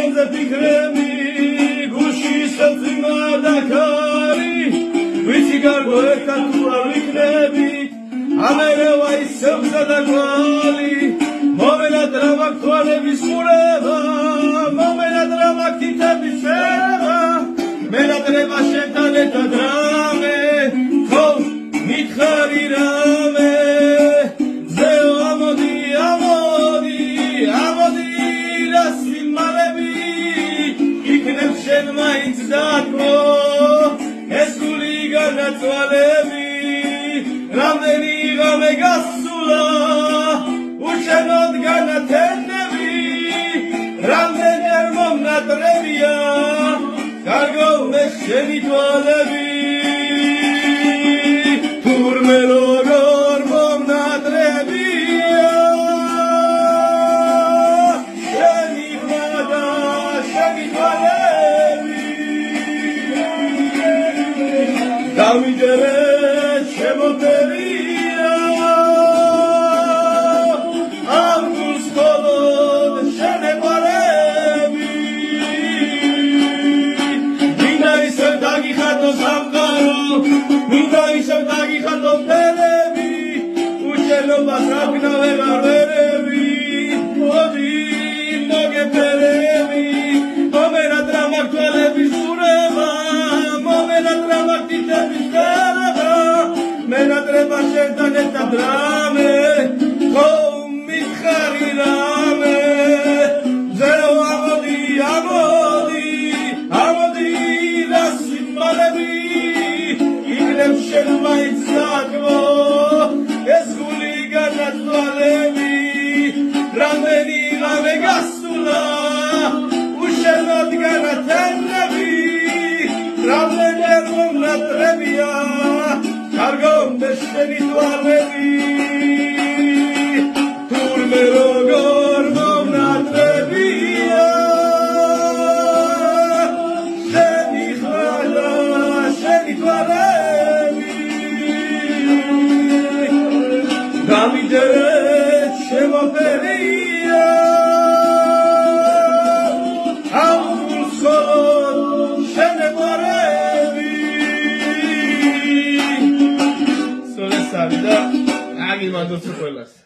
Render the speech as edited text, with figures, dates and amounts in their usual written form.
შენზე ფიქრები გულში საწინა და ქარი ვიცი გარგო ერთად თუ არ ვიქნებით ამერევა ისევსა და გვალი მომენატრა მაქვს თვალების ყურება მომენატრა მაქვს თითების შევა მენატრება შენთან ერთად რამე ხო მითხარი რამე ზეო ამოდი რასი მალები იქნებ შენ მაინც დათმო ეს გული განაწვალები რამდენი ღამე გასულა უშენოდ განათენები რამდენი არ მომნატრებია კარგო მე შენი თვალები თურმე როგორ მომნატრებია შენი ხვადა შენი თვალები დამიჯერე შემოწერია ამ გულს მხოლოდ შენებარები მინდა ისევ დაგიხატო სამყარო მინდა ისევ დაგიხატო ფერები უშენობას აკნა ვეღარ ვერები მოდი მოგეფერები მომენატრა მაქვს თვალების ყურება მომენატრა მაქვს თითების შევა მენატრება შენთან ერთად რამე ხო მითხარი რამე ზეო ამოდი რასი მალები იქნებ შენ მაინც დათმო ეს გული განაწვალები რამდენი ღამე გასულა უშენოდ განათენები რამდენი არ მომნატრებია კარგო მე შენი თვალები თურმე როგორ მომნატრებია შენი ხვადა შენი თვალები გამიჯერე შემოფერია ამ გულს მხოლოდ შენებარები სოლესარი და აგიმანდოს ყველას